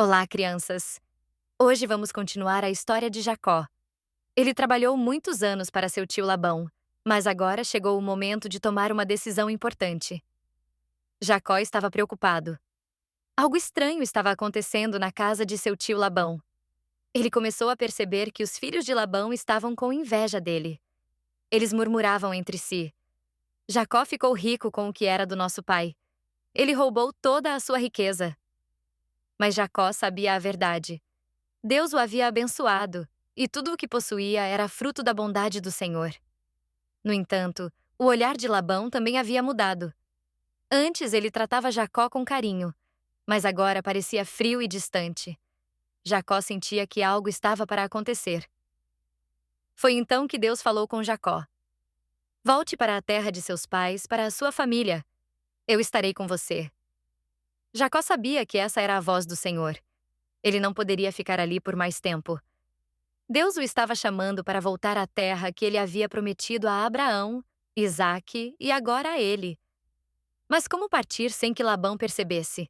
Olá, crianças! Hoje vamos continuar a história de Jacó. Ele trabalhou muitos anos para seu tio Labão, mas agora chegou o momento de tomar uma decisão importante. Jacó estava preocupado. Algo estranho estava acontecendo na casa de seu tio Labão. Ele começou a perceber que os filhos de Labão estavam com inveja dele. Eles murmuravam entre si: Jacó ficou rico com o que era do nosso pai. Ele roubou toda a sua riqueza. Mas Jacó sabia a verdade. Deus o havia abençoado, e tudo o que possuía era fruto da bondade do Senhor. No entanto, o olhar de Labão também havia mudado. Antes ele tratava Jacó com carinho, mas agora parecia frio e distante. Jacó sentia que algo estava para acontecer. Foi então que Deus falou com Jacó: Volte para a terra de seus pais, para a sua família. Eu estarei com você. Jacó sabia que essa era a voz do Senhor. Ele não poderia ficar ali por mais tempo. Deus o estava chamando para voltar à terra que ele havia prometido a Abraão, Isaque e agora a ele. Mas como partir sem que Labão percebesse?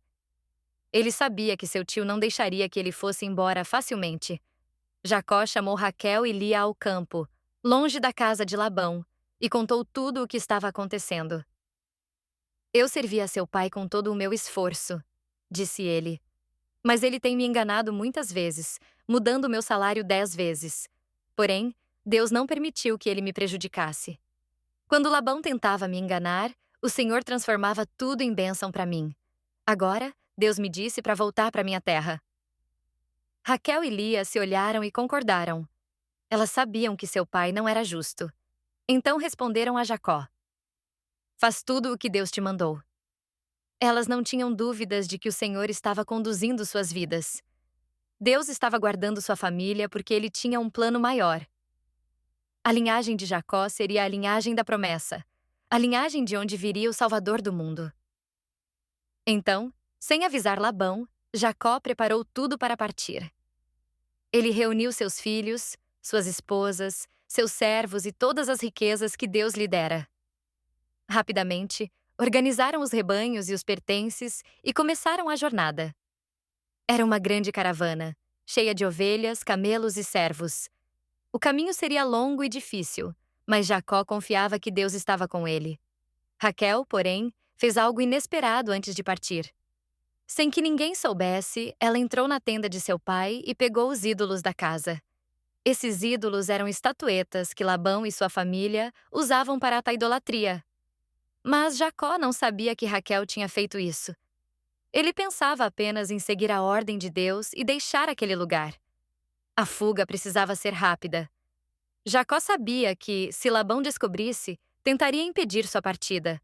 Ele sabia que seu tio não deixaria que ele fosse embora facilmente. Jacó chamou Raquel e Lia ao campo, longe da casa de Labão, e contou tudo o que estava acontecendo. Eu servi a seu pai com todo o meu esforço, disse ele. Mas ele tem me enganado muitas vezes, mudando o meu salário 10 vezes. Porém, Deus não permitiu que ele me prejudicasse. Quando Labão tentava me enganar, o Senhor transformava tudo em bênção para mim. Agora, Deus me disse para voltar para minha terra. Raquel e Lia se olharam e concordaram. Elas sabiam que seu pai não era justo. Então responderam a Jacó: Faz tudo o que Deus te mandou. Elas não tinham dúvidas de que o Senhor estava conduzindo suas vidas. Deus estava guardando sua família porque ele tinha um plano maior. A linhagem de Jacó seria a linhagem da promessa, a linhagem de onde viria o Salvador do mundo. Então, sem avisar Labão, Jacó preparou tudo para partir. Ele reuniu seus filhos, suas esposas, seus servos e todas as riquezas que Deus lhe dera. Rapidamente, organizaram os rebanhos e os pertences e começaram a jornada. Era uma grande caravana, cheia de ovelhas, camelos e servos. O caminho seria longo e difícil, mas Jacó confiava que Deus estava com ele. Raquel, porém, fez algo inesperado antes de partir. Sem que ninguém soubesse, ela entrou na tenda de seu pai e pegou os ídolos da casa. Esses ídolos eram estatuetas que Labão e sua família usavam para a idolatria. Mas Jacó não sabia que Raquel tinha feito isso. Ele pensava apenas em seguir a ordem de Deus e deixar aquele lugar. A fuga precisava ser rápida. Jacó sabia que, se Labão descobrisse, tentaria impedir sua partida.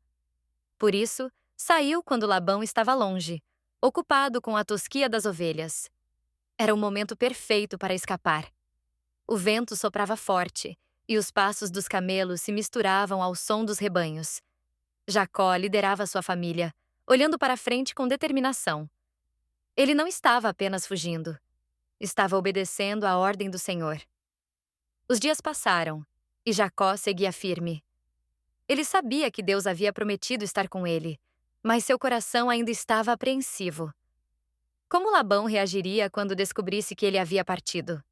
Por isso, saiu quando Labão estava longe, ocupado com a tosquia das ovelhas. Era o momento perfeito para escapar. O vento soprava forte, e os passos dos camelos se misturavam ao som dos rebanhos. Jacó liderava sua família, olhando para frente com determinação. Ele não estava apenas fugindo. Estava obedecendo à ordem do Senhor. Os dias passaram, e Jacó seguia firme. Ele sabia que Deus havia prometido estar com ele, mas seu coração ainda estava apreensivo. Como Labão reagiria quando descobrisse que ele havia partido?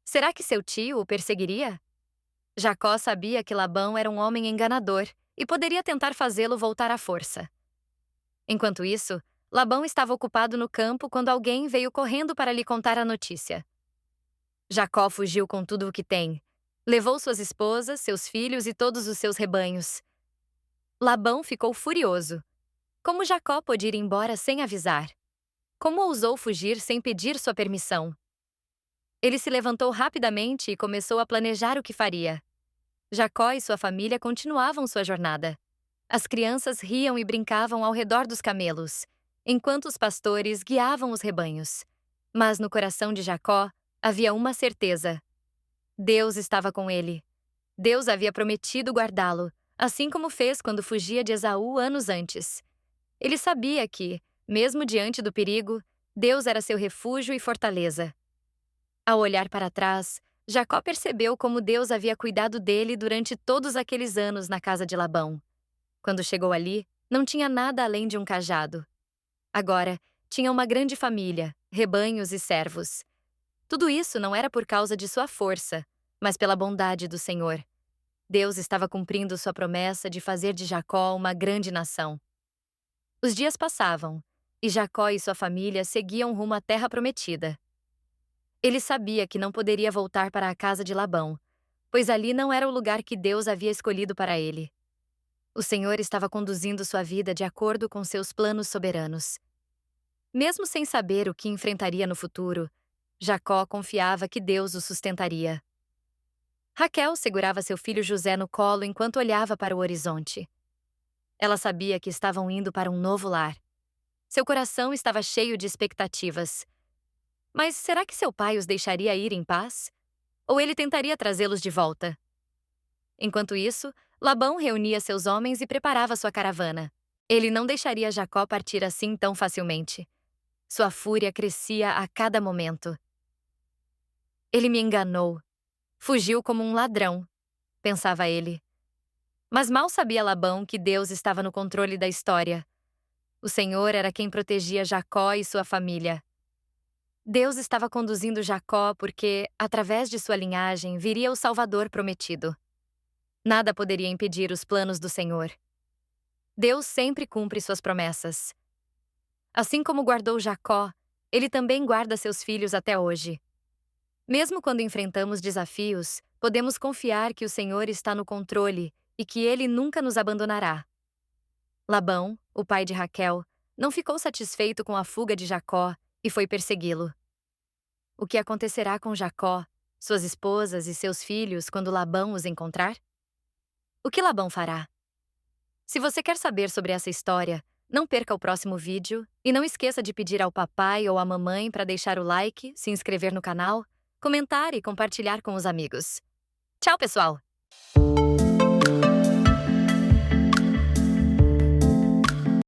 Será que seu tio o perseguiria? Jacó sabia que Labão era um homem enganador e poderia tentar fazê-lo voltar à força. Enquanto isso, Labão estava ocupado no campo quando alguém veio correndo para lhe contar a notícia. Jacó fugiu com tudo o que tem. Levou suas esposas, seus filhos e todos os seus rebanhos. Labão ficou furioso. Como Jacó pôde ir embora sem avisar? Como ousou fugir sem pedir sua permissão? Ele se levantou rapidamente e começou a planejar o que faria. Jacó e sua família continuavam sua jornada. As crianças riam e brincavam ao redor dos camelos, enquanto os pastores guiavam os rebanhos. Mas no coração de Jacó havia uma certeza: Deus estava com ele. Deus havia prometido guardá-lo, assim como fez quando fugia de Esaú anos antes. Ele sabia que, mesmo diante do perigo, Deus era seu refúgio e fortaleza. Ao olhar para trás, Jacó percebeu como Deus havia cuidado dele durante todos aqueles anos na casa de Labão. Quando chegou ali, não tinha nada além de um cajado. Agora, tinha uma grande família, rebanhos e servos. Tudo isso não era por causa de sua força, mas pela bondade do Senhor. Deus estava cumprindo sua promessa de fazer de Jacó uma grande nação. Os dias passavam, e Jacó e sua família seguiam rumo à terra prometida. Ele sabia que não poderia voltar para a casa de Labão, pois ali não era o lugar que Deus havia escolhido para ele. O Senhor estava conduzindo sua vida de acordo com seus planos soberanos. Mesmo sem saber o que enfrentaria no futuro, Jacó confiava que Deus o sustentaria. Raquel segurava seu filho José no colo enquanto olhava para o horizonte. Ela sabia que estavam indo para um novo lar. Seu coração estava cheio de expectativas. Mas será que seu pai os deixaria ir em paz? Ou ele tentaria trazê-los de volta? Enquanto isso, Labão reunia seus homens e preparava sua caravana. Ele não deixaria Jacó partir assim tão facilmente. Sua fúria crescia a cada momento. Ele me enganou. Fugiu como um ladrão, pensava ele. Mas mal sabia Labão que Deus estava no controle da história. O Senhor era quem protegia Jacó e sua família. Deus estava conduzindo Jacó porque, através de sua linhagem, viria o Salvador prometido. Nada poderia impedir os planos do Senhor. Deus sempre cumpre suas promessas. Assim como guardou Jacó, ele também guarda seus filhos até hoje. Mesmo quando enfrentamos desafios, podemos confiar que o Senhor está no controle e que ele nunca nos abandonará. Labão, o pai de Raquel, não ficou satisfeito com a fuga de Jacó e foi persegui-lo. O que acontecerá com Jacó, suas esposas e seus filhos quando Labão os encontrar? O que Labão fará? Se você quer saber sobre essa história, não perca o próximo vídeo e não esqueça de pedir ao papai ou à mamãe para deixar o like, se inscrever no canal, comentar e compartilhar com os amigos. Tchau, pessoal!